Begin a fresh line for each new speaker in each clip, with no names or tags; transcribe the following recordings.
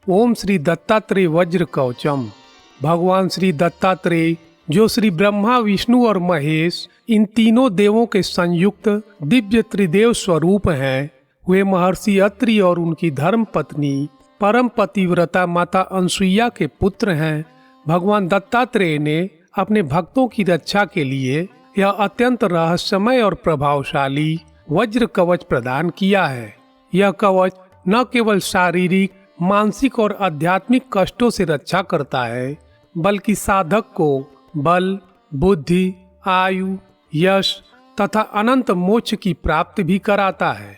ओम श्री दत्तात्रेय वज्र कवचम। भगवान श्री दत्तात्रेय जो श्री ब्रह्मा, विष्णु और महेश इन तीनों देवों के संयुक्त दिव्य त्रिदेव स्वरूप हैं, वे महर्षि अत्रि और उनकी धर्म पत्नी परम पतिव्रता माता अनसुईया के पुत्र हैं। भगवान दत्तात्रेय ने अपने भक्तों की रक्षा के लिए यह अत्यंत रहस्यमय और प्रभावशाली वज्र कवच प्रदान किया है। यह कवच न केवल शारीरिक, मानसिक और आध्यात्मिक कष्टों से रक्षा करता है, बल्कि साधक को बल, बुद्धि, आयु, यश तथा अनंत मोक्ष की प्राप्ति भी कराता है।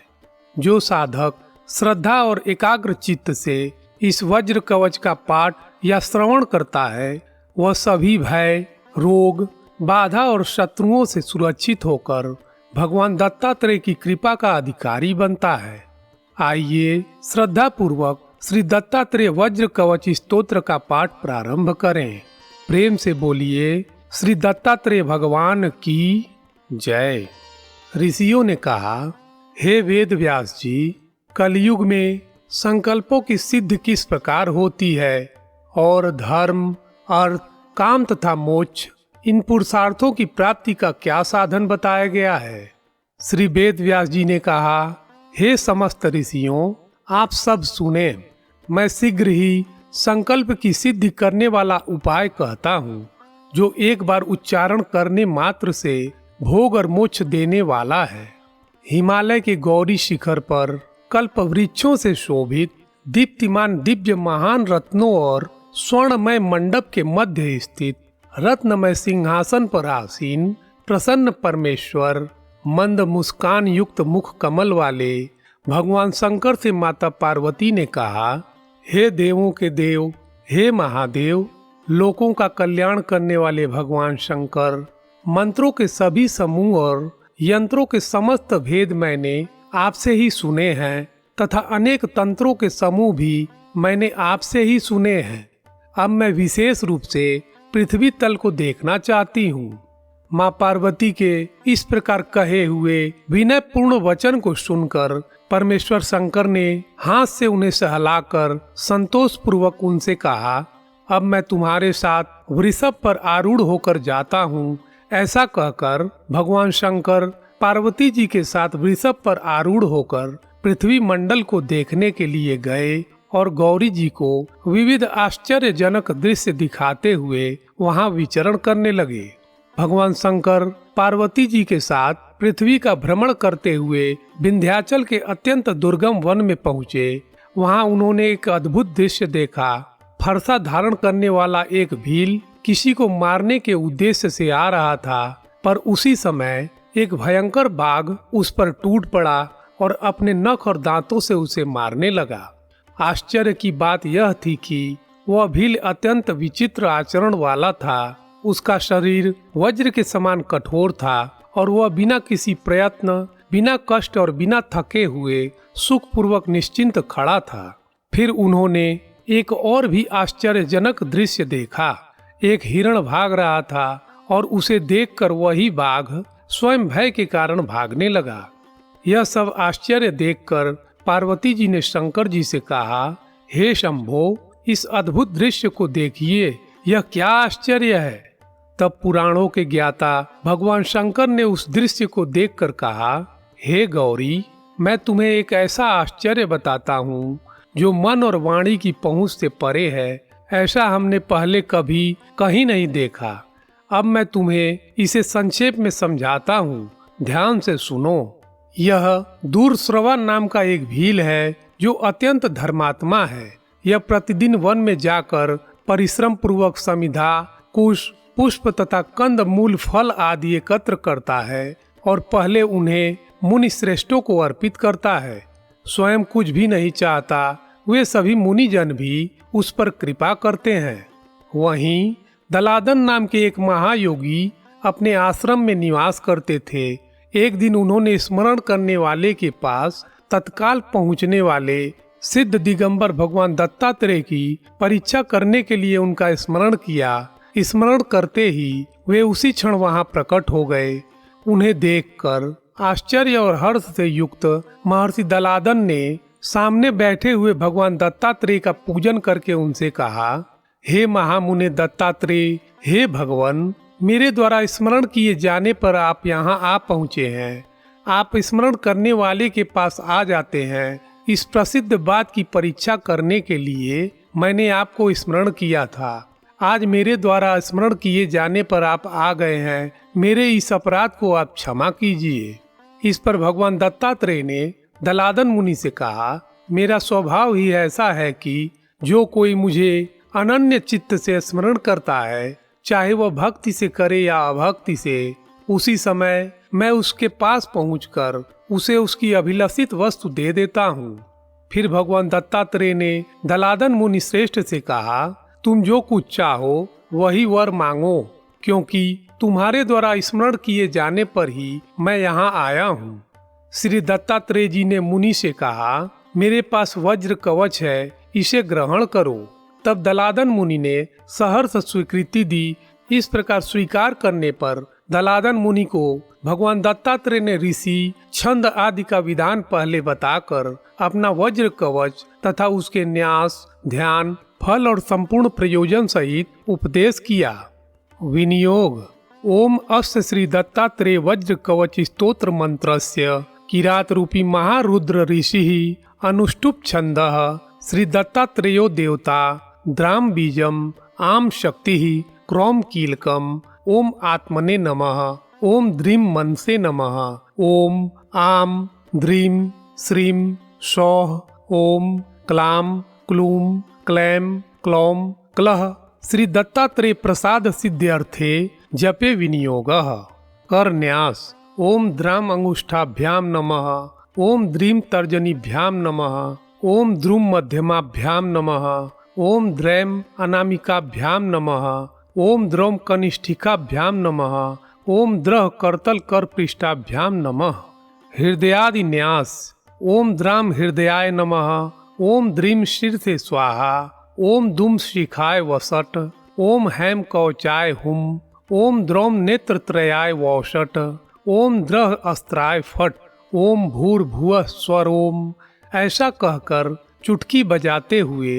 जो साधक श्रद्धा और एकाग्र चित्त से इस वज्र कवच का पाठ या श्रवण करता है, वह सभी भय, रोग, बाधा और शत्रुओं से सुरक्षित होकर भगवान दत्तात्रेय की कृपा का अधिकारी बनता है। आइए श्रद्धा पूर्वक श्री दत्तात्रेय वज्र कवच स्तोत्र का पाठ प्रारंभ करें। प्रेम से बोलिए श्री दत्तात्रेय भगवान की जय। ऋषियों ने कहा, हे वेद व्यास जी, कलयुग में संकल्पों की सिद्धि किस प्रकार होती है और धर्म, अर्थ, काम तथा मोक्ष इन पुरुषार्थों की प्राप्ति का क्या साधन बताया गया है। श्री वेद व्यास जी ने कहा, हे समस्त ऋषियों, आप सब सुने। मैं शीघ्र ही संकल्प की सिद्धि करने वाला उपाय कहता हूँ, जो एक बार उच्चारण करने मात्र से भोग और मोक्ष देने वाला है। हिमालय के गौरी शिखर पर कल्प वृक्षों से शोभित दीप्तिमान दिव्य महान रत्नों और स्वर्णमय मंडप के मध्य स्थित रत्नमय सिंहासन पर आसीन प्रसन्न परमेश्वर, मंद मुस्कान युक्त मुख कमल वाले भगवान शंकर से माता पार्वती ने कहा, हे देवों के देव, हे महादेव, लोकों का कल्याण करने वाले भगवान शंकर, मंत्रों के सभी समूह और यंत्रों के समस्त भेद मैंने आपसे ही सुने हैं तथा अनेक तंत्रों के समूह भी मैंने आपसे ही सुने हैं। अब मैं विशेष रूप से पृथ्वी तल को देखना चाहती हूँ। माँ पार्वती के इस प्रकार कहे हुए विनय पूर्ण वचन को सुनकर परमेश्वर शंकर ने हाथ से उन्हें सहलाकर संतोष पूर्वक उनसे कहा, अब मैं तुम्हारे साथ वृषभ पर आरूढ़ होकर जाता हूँ। ऐसा कहकर भगवान शंकर पार्वती जी के साथ वृषभ पर आरूढ़ होकर पृथ्वी मंडल को देखने के लिए गए और गौरी जी को विविध आश्चर्यजनक दृश्य दिखाते हुए वहां विचरण करने लगे। भगवान शंकर पार्वती जी के साथ पृथ्वी का भ्रमण करते हुए विंध्याचल के अत्यंत दुर्गम वन में पहुँचे। वहां उन्होंने एक अद्भुत दृश्य देखा। फरसा धारण करने वाला एक भील किसी को मारने के उद्देश्य से आ रहा था, पर उसी समय एक भयंकर बाघ उस पर टूट पड़ा और अपने नख और दांतों से उसे मारने लगा। आश्चर्य की बात यह थी कि वह भील अत्यंत विचित्र आचरण वाला था। उसका शरीर वज्र के समान कठोर था और वह बिना किसी प्रयत्न, बिना कष्ट और बिना थके हुए सुखपूर्वक निश्चिंत खड़ा था। फिर उन्होंने एक और भी आश्चर्यजनक दृश्य देखा। एक हिरण भाग रहा था और उसे देखकर वही बाघ स्वयं भय के कारण भागने लगा। यह सब आश्चर्य देखकर पार्वती जी ने शंकर जी से कहा, हे शंभो, इस अद्भुत दृश्य को देखिए, यह क्या आश्चर्य है। तब पुराणों के ज्ञाता भगवान शंकर ने उस दृश्य को देखकर कहा, हे गौरी, मैं तुम्हें एक ऐसा आश्चर्य बताता हूँ जो मन और वाणी की पहुँच से परे है। ऐसा हमने पहले कभी कहीं नहीं देखा। अब मैं तुम्हें इसे संक्षेप में समझाता हूँ, ध्यान से सुनो। यह दूरश्रवा नाम का एक भील है जो अत्यंत धर्मात्मा है। यह प्रतिदिन वन में जाकर परिश्रम पूर्वक समिधा, कुश, पुष्प तथा कंद मूल फल आदि एकत्र करता है और पहले उन्हें मुनि श्रेष्ठों को अर्पित करता है। स्वयं कुछ भी नहीं चाहता। वे सभी मुनिजन भी उस पर कृपा करते हैं। वहीं दलादन नाम के एक महायोगी अपने आश्रम में निवास करते थे। एक दिन उन्होंने स्मरण करने वाले के पास तत्काल पहुंचने वाले सिद्ध दिगंबर भगवान दत्तात्रेय की परीक्षा करने के लिए उनका स्मरण किया। स्मरण करते ही वे उसी क्षण वहां प्रकट हो गए। उन्हें देखकर आश्चर्य और हर्ष से युक्त महर्षि दलादन ने सामने बैठे हुए भगवान दत्तात्रेय का पूजन करके उनसे कहा, हे महामुने दत्तात्रेय, हे भगवान, मेरे द्वारा स्मरण किए जाने पर आप यहाँ आ पहुँचे हैं। आप स्मरण करने वाले के पास आ जाते हैं। इस प्रसिद्ध बात की परीक्षा करने के लिए मैंने आपको स्मरण किया था। आज मेरे द्वारा स्मरण किए जाने पर आप आ गए हैं। मेरे इस अपराध को आप क्षमा कीजिए। इस पर भगवान दत्तात्रेय ने दलादन मुनि से कहा, मेरा स्वभाव ही ऐसा है कि जो कोई मुझे अनन्य चित्त से स्मरण करता है, चाहे वह भक्ति से करे या अभक्ति से, उसी समय मैं उसके पास पहुंचकर उसे उसकी अभिलषित वस्तु दे देता हूँ। फिर भगवान दत्तात्रेय ने दलादन मुनि श्रेष्ठ से कहा, तुम जो कुछ चाहो वही वर मांगो, क्योंकि तुम्हारे द्वारा स्मरण किए जाने पर ही मैं यहाँ आया हूँ। श्री दत्तात्रेय जी ने मुनि से कहा, मेरे पास वज्र कवच है, इसे ग्रहण करो। तब दलादन मुनि ने सहर्ष स्वीकृति दी। इस प्रकार स्वीकार करने पर दलादन मुनि को भगवान दत्तात्रेय ने ऋषि, छंद आदि का विधान पहले बताकर अपना वज्र कवच तथा उसके न्यास, ध्यान, फल और संपूर्ण प्रयोजन सहित उपदेश किया। विनियोग। ओम अस्य श्री दत्तात्रेय वज्र कवच स्तोत्र मंत्रस्य किरात रूपी महारुद्र ऋषि अनुष्टुप छंदः श्री दत्तात्रेयो देवता द्राम बीजम आम शक्ति क्रौम कीलकम ओम आत्मने नमः ओम द्रीम मनसे नमः ओम आम द्रीम श्रीम सौः ओम क्लाम क्लूम क्लैम क्लौम क्लः श्री दत्तात्रेय प्रसाद सिद्ध्यर्थे जपे विनियोगः। करन्यास। ओम द्राम अंगुष्ठाभ्याम नमः ओम द्रीम तर्जनीभ्याम नमः ओम द्रुम मध्यमाभ्याम नमः ओम द्रैम अनामिकाभ्याम नमः ओम द्रौम कनिष्ठिकाभ्याम नमः ओम द्रह करतल कर पृष्ठाभ्याम नमः। हृदयादि न्यास। ओम द्राम हृदयाय नमः ओम द्रीम शीर्षे स्वाहा ओम दुम शिखाय वसट ओम हैम कवचाय हुम ओम द्रौम नेत्रत्रयाय वौषट ओम द्रह अस्त्राय फट ओम भूर्भुवः स्वरोम। ऐसा कहकर चुटकी बजाते हुए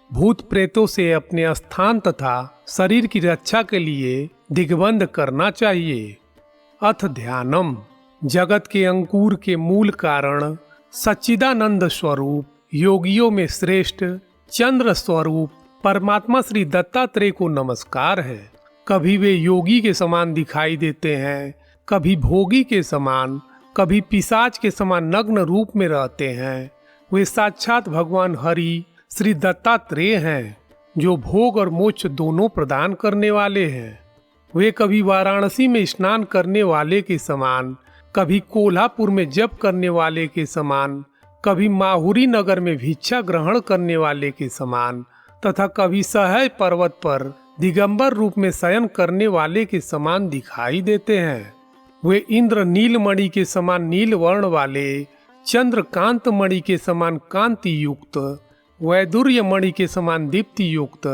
भूत प्रेतों से अपने स्थान तथा शरीर की रक्षा के लिए दिग्बंध करना चाहिए। अथ ध्यानम। जगत के अंकुर के मूल कारण सच्चिदानंद स्वरूप, योगियों में श्रेष्ठ चंद्र स्वरूप परमात्मा श्री दत्तात्रेय को नमस्कार है। कभी वे योगी के समान दिखाई देते हैं, कभी भोगी के समान, कभी पिशाच के समान नग्न रूप में रहते हैं। वे साक्षात भगवान हरि श्री दत्तात्रेय हैं, जो भोग और मोक्ष दोनों प्रदान करने वाले हैं। वे कभी वाराणसी में स्नान करने वाले के समान, कभी कोल्हापुर में जप करने वाले के समान, कभी माहुरी नगर में भिक्षा ग्रहण करने वाले के समान तथा कभी सहज पर्वत पर दिगंबर रूप में शयन करने वाले के समान दिखाई देते हैं। वे इंद्र नीलमणि के समान नील वर्ण वाले, चंद्रकांत मणि के समान कांति युक्त, वैदुर्य मणि के समान दीप्ति युक्त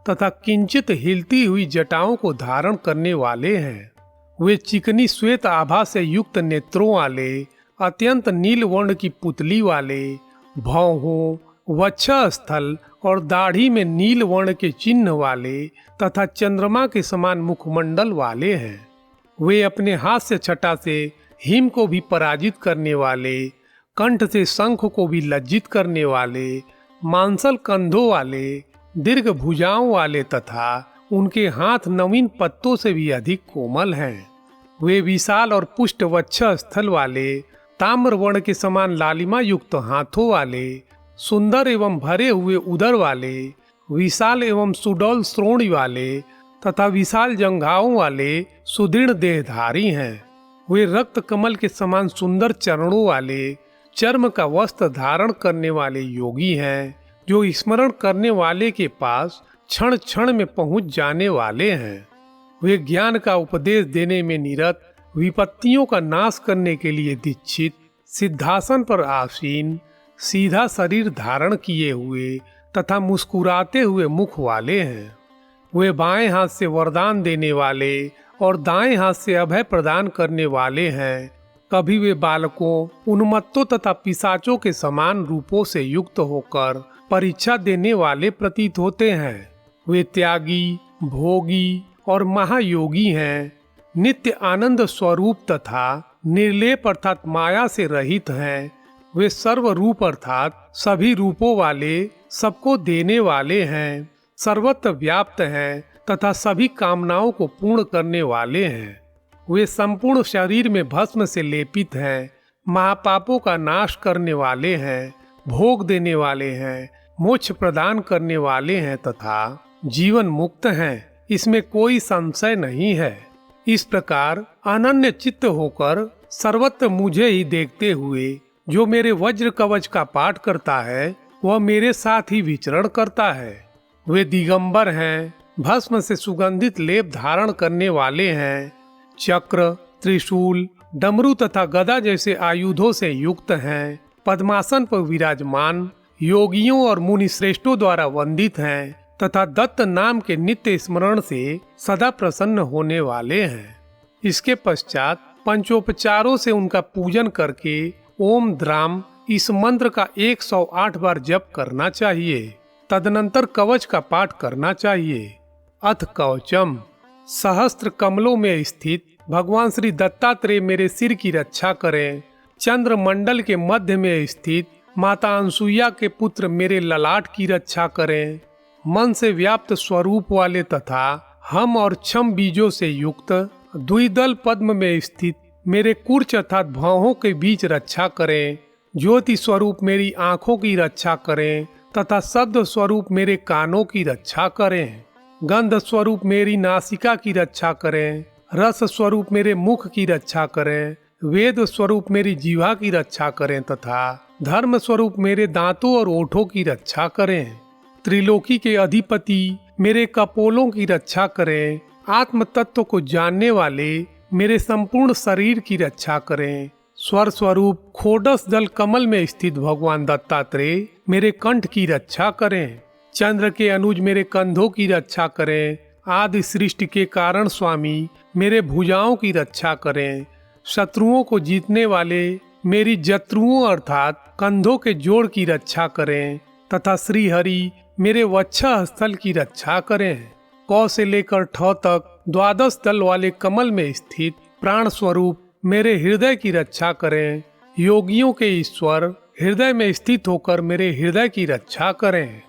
तथा किंचित हिलती हुई जटाओं को धारण करने वाले हैं। वे चिकनी श्वेत आभा से युक्त नेत्रों वाले, अत्यंत नील वर्ण की पुतली वाले, भौहों, वक्षस्थल और दाढ़ी में नील वर्ण के चिन्ह वाले तथा चंद्रमा के समान मुखमंडल वाले हैं। वे अपने हास्य छटा से हिम को भी पराजित करने वाले, कंठ से शंख को भी लज्जित करने वाले, मांसल कंधों वाले, दीर्घ भुजाओं वाले तथा उनके हाथ नवीन पत्तों से भी अधिक कोमल हैं। वे विशाल और पुष्ट वक्षस्थल वाले, ताम्र वर्ण के समान लालिमा युक्त हाथों वाले, सुंदर एवं भरे हुए उदर वाले, विशाल एवं सुडौल श्रोणी वाले तथा विशाल जंघाओं वाले सुदृढ़ देहधारी हैं। वे रक्त कमल के समान सुंदर चरणों वाले, चर्म का वस्त्र धारण करने वाले योगी हैं, जो स्मरण करने वाले के पास क्षण क्षण में पहुंच जाने वाले हैं। वे ज्ञान का उपदेश देने में निरत, विपत्तियों का नाश करने के लिए दीक्षित, सिद्धासन पर आसीन, सीधा शरीर धारण किए हुए तथा मुस्कुराते हुए मुख वाले हैं। वे बाएं हाथ से वरदान देने वाले और दाएं हाथ से अभय प्रदान करने वाले हैं। कभी वे बालकों, उन्मत्तों तथा पिशाचों के समान रूपों से युक्त होकर परीक्षा देने वाले प्रतीत होते हैं। वे त्यागी, भोगी और महायोगी हैं। नित्य आनंद स्वरूप तथा निर्लेप अर्थात माया से रहित हैं। वे सर्वरूप अर्थात सभी रूपों वाले, सबको देने वाले हैं, सर्वत्र व्याप्त हैं तथा सभी कामनाओं को पूर्ण करने वाले हैं। वे संपूर्ण शरीर में भस्म से लेपित हैं, महापापों का नाश करने वाले हैं, भोग देने वाले हैं, मोक्ष प्रदान करने वाले हैं तथा जीवन मुक्त हैं। इसमें कोई संशय नहीं है। इस प्रकार अनन्य चित्त होकर सर्वत्र मुझे ही देखते हुए जो मेरे वज्र कवच का पाठ करता है वह मेरे साथ ही विचरण करता है। वे दिगंबर हैं, भस्म से सुगंधित लेप धारण करने वाले हैं, चक्र, त्रिशूल, डमरू तथा गदा जैसे आयुधों से युक्त हैं, पद्मासन पर विराजमान, योगियों और मुनि श्रेष्ठों द्वारा वंदित हैं तथा दत्त नाम के नित्य स्मरण से सदा प्रसन्न होने वाले हैं। इसके पश्चात पंचोपचारों से उनका पूजन करके ओम द्राम इस मंत्र का 108 बार जप करना चाहिए। तदनंतर कवच का पाठ करना चाहिए। अथ कवचम। सहस्त्र कमलों में स्थित भगवान श्री दत्तात्रेय मेरे सिर की रक्षा करें। चंद्र मंडल के मध्य में स्थित माता अनसुईया के पुत्र मेरे ललाट की रक्षा करें। मन से व्याप्त स्वरूप वाले तथा हम और छम बीजों से युक्त द्विदल पद्म में स्थित मेरे कुर्च अर्थात भौहों के बीच रक्षा करें। ज्योति स्वरूप मेरी आंखों की रक्षा करें तथा शब्द स्वरूप मेरे कानों की रक्षा करें। गंध स्वरूप मेरी नासिका की रक्षा करें। रस स्वरूप मेरे मुख की रक्षा करें। वेद स्वरूप मेरी जीवा की रक्षा करें तथा धर्म स्वरूप मेरे दांतों और ओठों की रक्षा करें। त्रिलोकी के अधिपति मेरे कपोलों की रक्षा करें। आत्म तत्व को जानने वाले मेरे संपूर्ण शरीर की रक्षा करें। स्वर स्वरूप खोडस दल कमल में स्थित भगवान दत्तात्रेय मेरे कंठ की रक्षा करें। चंद्र के अनुज मेरे कंधों की रक्षा करें। आदि सृष्टि के कारण स्वामी मेरे भुजाओं की रक्षा करें। शत्रुओं को जीतने वाले मेरी जत्रुओं अर्थात कंधों के जोड़ की रक्षा करें तथा श्री हरि मेरे वत्सा स्थल की रक्षा करें। कौ से लेकर ठ तक 12 दल वाले कमल में स्थित प्राण स्वरूप मेरे हृदय की रक्षा करें। योगियों के ईश्वर हृदय में स्थित होकर मेरे हृदय की रक्षा करें।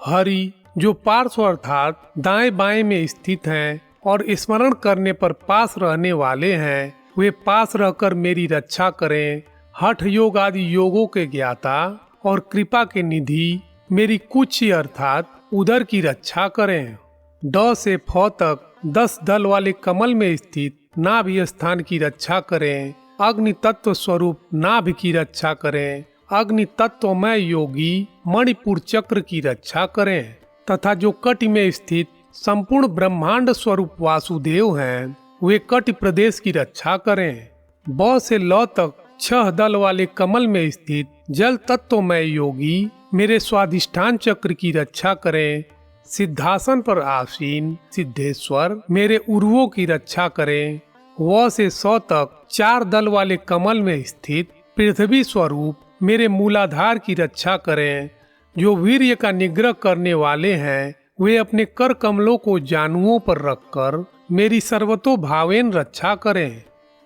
हरि जो पार्श्व अर्थात दाएं बाएं में स्थित हैं और स्मरण करने पर पास रहने वाले हैं, वे पास रहकर मेरी रक्षा करें। हठ योग आदि योगों के ज्ञाता और कृपा के निधि मेरी कुक्षी अर्थात उदर की रक्षा करें। ड से फ तक 10 दल वाले कमल में स्थित नाभि स्थान की रक्षा करें। अग्नि तत्व स्वरूप नाभि की रक्षा करें। अग्नि तत्वमय योगी मणिपुर चक्र की रक्षा करें तथा जो कटि में स्थित संपूर्ण ब्रह्मांड स्वरूप वासुदेव हैं, वे कटि प्रदेश की रक्षा करें। ब से ल तक 6 दल वाले कमल में स्थित जल तत्वमय योगी मेरे स्वाधिष्ठान चक्र की रक्षा करें। सिद्धासन पर आसीन सिद्धेश्वर मेरे उर्वों की रक्षा करें। व से स तक 4 दल वाले कमल में स्थित पृथ्वी स्वरूप मेरे मूलाधार की रक्षा करें। जो वीर्य का निग्रह करने वाले हैं, वे अपने कर कमलों को जानुओं पर रखकर मेरी सर्वतो भावेन रक्षा करें।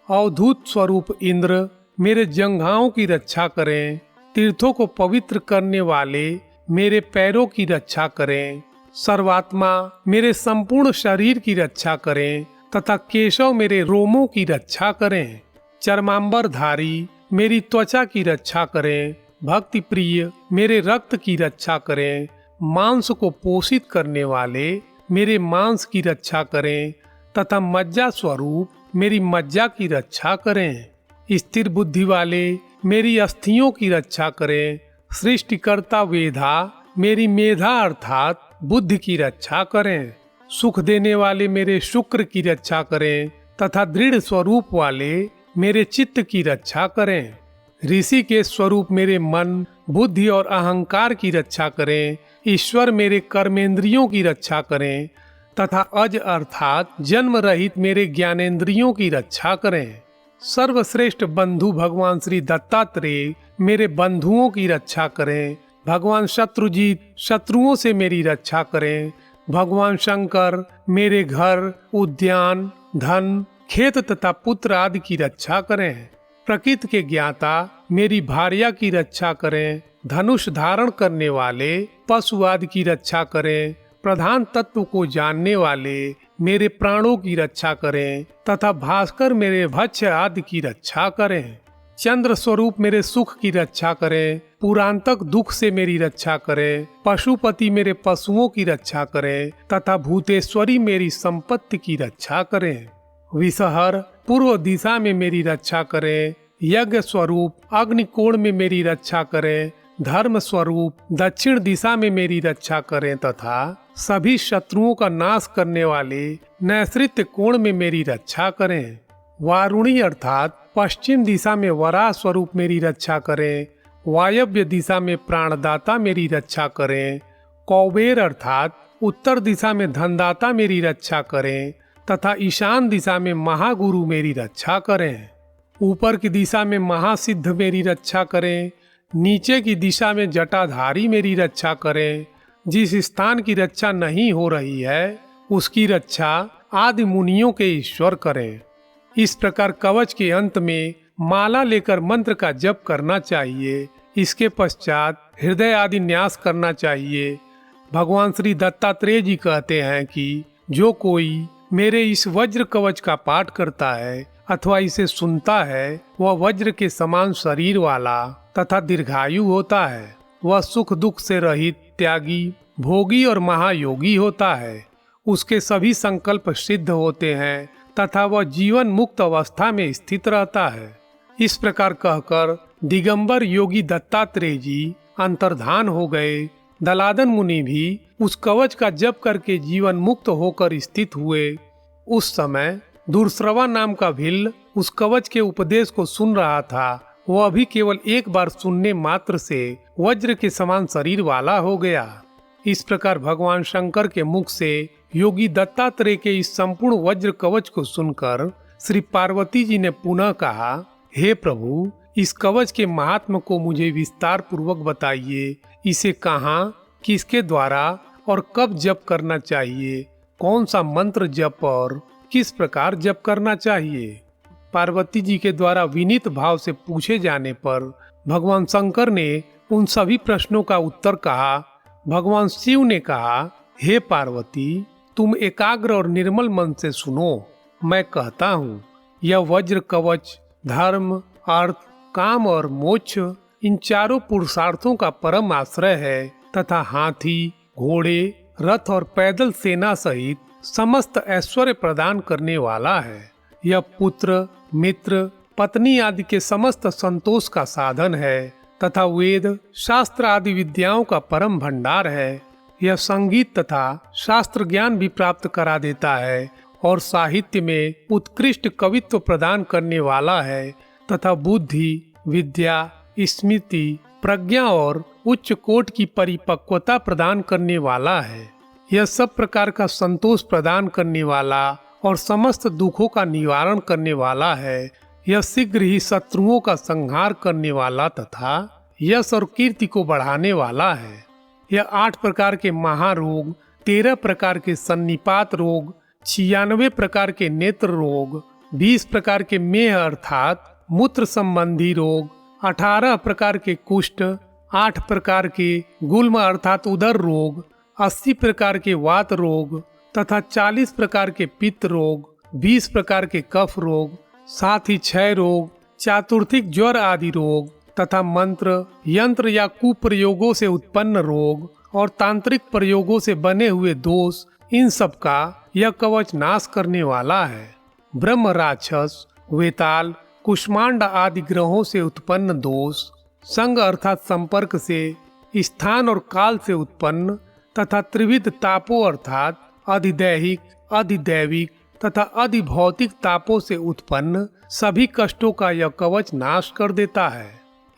अवधूत स्वरूप इंद्र मेरे जंघाओं की रक्षा करें। तीर्थों को पवित्र करने वाले मेरे पैरों की रक्षा करें। सर्वात्मा मेरे संपूर्ण शरीर की रक्षा करें तथा केशव मेरे रोमों की रक्षा करें। चर्मांबरधारी मेरी त्वचा की रक्षा करें। भक्ति प्रिय मेरे रक्त की रक्षा करें। मांस को पोषित करने वाले मेरे मांस की रक्षा करें तथा मज्जा स्वरूप मेरी मज्जा की रक्षा करें। स्थिर बुद्धि वाले मेरी अस्थियों की रक्षा करें। सृष्टिकर्ता वेधा मेरी मेधा अर्थात बुद्धि की रक्षा करें। सुख देने वाले मेरे शुक्र की रक्षा करें तथा दृढ़ स्वरूप वाले मेरे चित्त की रक्षा करें। ऋषि के स्वरूप मेरे मन, बुद्धि और अहंकार की रक्षा करें। ईश्वर मेरे कर्मेंद्रियों की रक्षा करें तथा अज अर्थात जन्म रहित मेरे ज्ञानेंद्रियों की रक्षा करें। सर्वश्रेष्ठ बंधु भगवान श्री दत्तात्रेय मेरे बंधुओं की रक्षा करें। भगवान शत्रुजीत शत्रुओं से मेरी रक्षा करें। भगवान शंकर मेरे घर, उद्यान, धन, खेत तथा पुत्र आदि की रक्षा करें। प्रकृति के ज्ञाता मेरी भार्या की रक्षा करें। धनुष धारण करने वाले पशु आदि की रक्षा करें। प्रधान तत्व को जानने वाले मेरे प्राणों की रक्षा करें तथा भास्कर मेरे भक्ष्य आदि की रक्षा करें। चंद्र स्वरूप मेरे सुख की रक्षा करें। पुरांतक दुख से मेरी रक्षा करें। पशुपति मेरे पशुओं की रक्षा करें तथा भूतेश्वरी मेरी संपत्ति की रक्षा करें। विषहर पूर्व दिशा में मेरी रक्षा करें। यज्ञ स्वरूप अग्निकोण में मेरी रक्षा करें। धर्म स्वरूप दक्षिण दिशा में मेरी रक्षा करें तथा सभी शत्रुओं का नाश करने वाले नैऋत्य कोण में मेरी रक्षा करें। वारुणी अर्थात पश्चिम दिशा में वराह स्वरूप मेरी रक्षा करें। वायव्य दिशा में प्राणदाता मेरी रक्षा करें। कौबेर अर्थात उत्तर दिशा में धनदाता मेरी रक्षा करें तथा ईशान दिशा में महागुरु मेरी रक्षा करें। ऊपर की दिशा में महासिद्ध मेरी रक्षा करें। नीचे की दिशा में जटाधारी मेरी रक्षा करें। जिस स्थान की रक्षा नहीं हो रही है उसकी रक्षा आदि मुनियों के ईश्वर करें। इस प्रकार कवच के अंत में माला लेकर मंत्र का जप करना चाहिए। इसके पश्चात हृदय आदि न्यास करना चाहिए। भगवान श्री दत्तात्रेय जी कहते हैं कि जो कोई मेरे इस वज्र कवच का पाठ करता है अथवा इसे सुनता है वह वज्र के समान शरीर वाला तथा दीर्घायु होता है। वह सुख दुख से रहित, त्यागी, भोगी और महायोगी होता है। उसके सभी संकल्प सिद्ध होते हैं तथा वह जीवन मुक्त अवस्था में स्थित रहता है। इस प्रकार कहकर दिगंबर योगी दत्तात्रेय जी अंतर्धान हो गए। दलादन मुनि भी उस कवच का जप करके जीवन मुक्त होकर स्थित हुए। उस समय दूरश्रवा नाम का भिल्ल उस कवच के उपदेश को सुन रहा था। वह भी केवल एक बार सुनने मात्र से वज्र के समान शरीर वाला हो गया। इस प्रकार भगवान शंकर के मुख से योगी दत्तात्रेय के इस संपूर्ण वज्र कवच को सुनकर श्री पार्वती जी ने पुनः कहा, हे प्रभु, इस कवच के महात्म को मुझे विस्तार पूर्वक बताइए। इसे कहाँ, किसके द्वारा और कब जप करना चाहिए, कौन सा मंत्र जप और किस प्रकार जप करना चाहिए। पार्वती जी के द्वारा विनीत भाव से पूछे जाने पर भगवान शंकर ने उन सभी प्रश्नों का उत्तर कहा। भगवान शिव ने कहा, हे पार्वती, तुम एकाग्र और निर्मल मन से सुनो। मैं कहता हूँ, यह वज्र कवच धर्म, अर्थ, काम और मोक्ष इन चारों पुरुषार्थों का परम आश्रय है तथा हाथी, घोड़े, रथ और पैदल सेना सहित समस्त ऐश्वर्य प्रदान करने वाला है। यह पुत्र, मित्र, पत्नी आदि के समस्त संतोष का साधन है तथा वेद, शास्त्र आदि विद्याओं का परम भंडार है। यह संगीत तथा शास्त्र ज्ञान भी प्राप्त करा देता है और साहित्य में उत्कृष्ट कवित्व प्रदान करने वाला है तथा बुद्धि, विद्या, स्मृति, प्रज्ञा और उच्च कोट की परिपक्वता प्रदान करने वाला है। यह सब प्रकार का संतोष प्रदान करने वाला और समस्त दुखों का निवारण करने वाला है। यह शीघ्र ही शत्रुओं का संहार करने वाला तथा यश और कीर्ति को बढ़ाने वाला है। यह 8 प्रकार के महारोग, 13 प्रकार के सन्निपात रोग, 96 प्रकार के नेत्र रोग, 20 प्रकार के मेह अर्थात मूत्र संबंधी रोग, 18 प्रकार के कुष्ठ, 8 प्रकार के गुल्म अर्थात उदर रोग, 80 प्रकार के वात रोग तथा 40 प्रकार के पित्त रोग, 20 प्रकार के कफ रोग, साथ ही क्षय रोग, चातुर्थिक ज्वर आदि रोग तथा मंत्र, यंत्र या कुप्रयोगों से उत्पन्न रोग और तांत्रिक प्रयोगों से बने हुए दोष, इन सब का यह कवच नाश करने वाला है। ब्रह्म, राक्षस, वेताल, कुष्मांड आदि ग्रहों से उत्पन्न दोष, संग अर्थात संपर्क से, स्थान और काल से उत्पन्न तथा त्रिविध तापों अर्थात अधिदैहिक, अधिदैविक तथा अधिभौतिक तापों से उत्पन्न सभी कष्टों का यह कवच नाश कर देता है।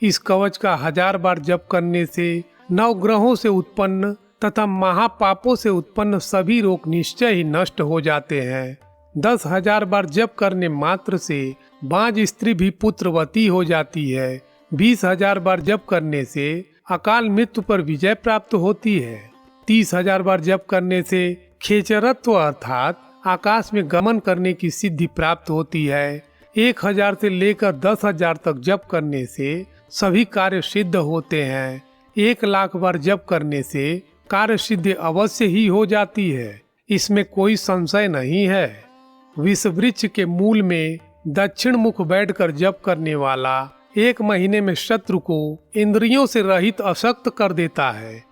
इस कवच का 1000 बार जप करने से 9 ग्रहों से उत्पन्न तथा महापापों से उत्पन्न सभी रोग निश्चय ही नष्ट हो जाते हैं। 10,000 बार जप करने मात्र से बांझ स्त्री भी पुत्रवती हो जाती है। 20,000 बार जप करने से अकाल मृत्यु पर विजय प्राप्त होती है। 30,000 बार जप करने से खेचरत्व अर्थात आकाश में गमन करने की सिद्धि प्राप्त होती है। 1,000 से लेकर 10,000 तक जप करने से सभी कार्य सिद्ध होते हैं। 1,00,000 बार जप करने से कार्य सिद्धि अवश्य ही हो जाती है, इसमें कोई संशय नहीं है। विष वृक्ष के मूल में दक्षिण मुख बैठकर जप करने वाला 1 महीने में शत्रु को इंद्रियों से रहित अशक्त कर देता है।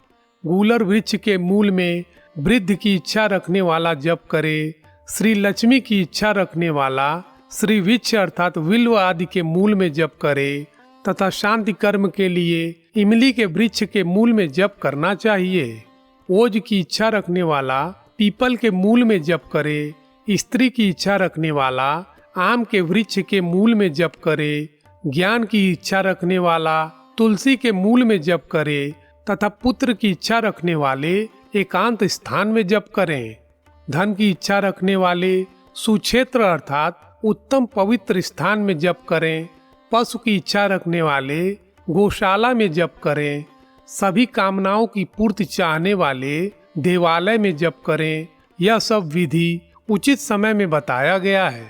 गूलर वृक्ष के मूल में वृद्धि की इच्छा रखने वाला जप करे। श्री लक्ष्मी की इच्छा रखने वाला श्री वृक्ष अर्थात विल्व आदि के मूल में जप करे तथा शांति कर्म के लिए इमली के वृक्ष के मूल में जप करना चाहिए। ओज की इच्छा रखने वाला पीपल के मूल में जप करे। स्त्री की इच्छा रखने वाला आम के वृक्ष के मूल में जप करे। ज्ञान की इच्छा रखने वाला तुलसी के मूल में जप करे तथा पुत्र की इच्छा रखने वाले एकांत स्थान में जप करें। धन की इच्छा रखने वाले सुक्षेत्र अर्थात उत्तम पवित्र स्थान में जप करें। पशु की इच्छा रखने वाले गौशाला में जप करें। सभी कामनाओं की पूर्ति चाहने वाले देवालय में जप करें। यह सब विधि उचित समय में बताया गया है।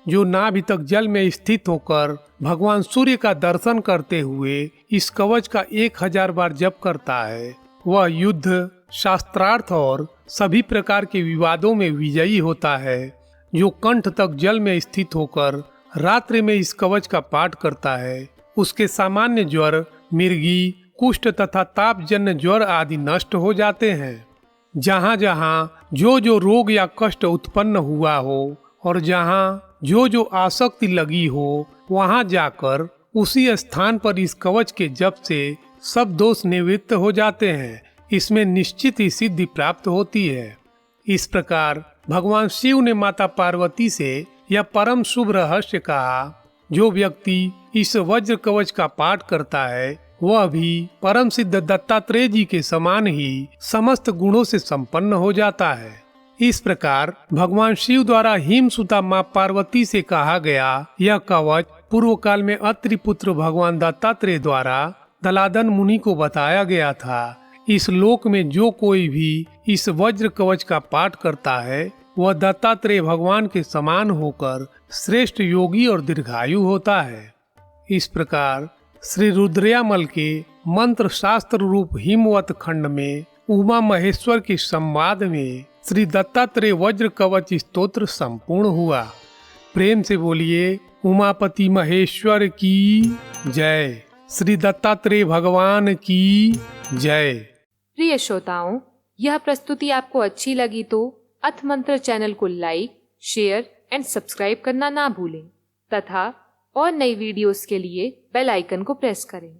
जो नाभि तक जल में स्थित होकर भगवान सूर्य का दर्शन करते हुए इस कवच का 1,000 बार जप करता है, वह युद्ध, शास्त्रार्थ और सभी प्रकार के विवादों में विजयी होता है। जो कंठ तक जल में स्थित होकर रात्रि में इस कवच का पाठ करता है, उसके सामान्य ज्वर, मिर्गी, कुष्ठ तथा तापजन्य ज्वर आदि नष्ट हो जाते हैं। जहाँ जहाँ जो रोग या कष्ट उत्पन्न हुआ हो और जहाँ जो आसक्ति लगी हो, वहाँ जाकर उसी स्थान पर इस कवच के जप से सब दोष निवृत्त हो जाते हैं। इसमें निश्चित ही सिद्धि प्राप्त होती है। इस प्रकार भगवान शिव ने माता पार्वती से यह परम शुभ रहस्य कहा। जो व्यक्ति इस वज्र कवच का पाठ करता है, वह भी परम सिद्ध दत्तात्रेय जी के समान ही समस्त गुणों से संपन्न हो जाता है। इस प्रकार भगवान शिव द्वारा हिमसुता मां पार्वती से कहा गया यह कवच पूर्व काल में अत्रि पुत्र भगवान दत्तात्रेय द्वारा दलादन मुनि को बताया गया था। इस लोक में जो कोई भी इस वज्र कवच का पाठ करता है, वह दत्तात्रेय भगवान के समान होकर श्रेष्ठ योगी और दीर्घायु होता है। इस प्रकार श्री रुद्रयामल के मंत्र शास्त्र रूप हिमवत खंड में उमा महेश्वर के संवाद में श्री दत्तात्रेय वज्र कवच स्तोत्र संपूर्ण हुआ। प्रेम से बोलिए उमापति महेश्वर की जय। श्री दत्तात्रेय भगवान की जय।
प्रिय श्रोताओं, यह प्रस्तुति आपको अच्छी लगी तो अथ मंत्र चैनल को लाइक, शेयर एंड सब्सक्राइब करना ना भूलें तथा और नई वीडियोस के लिए बेल आइकन को प्रेस करें।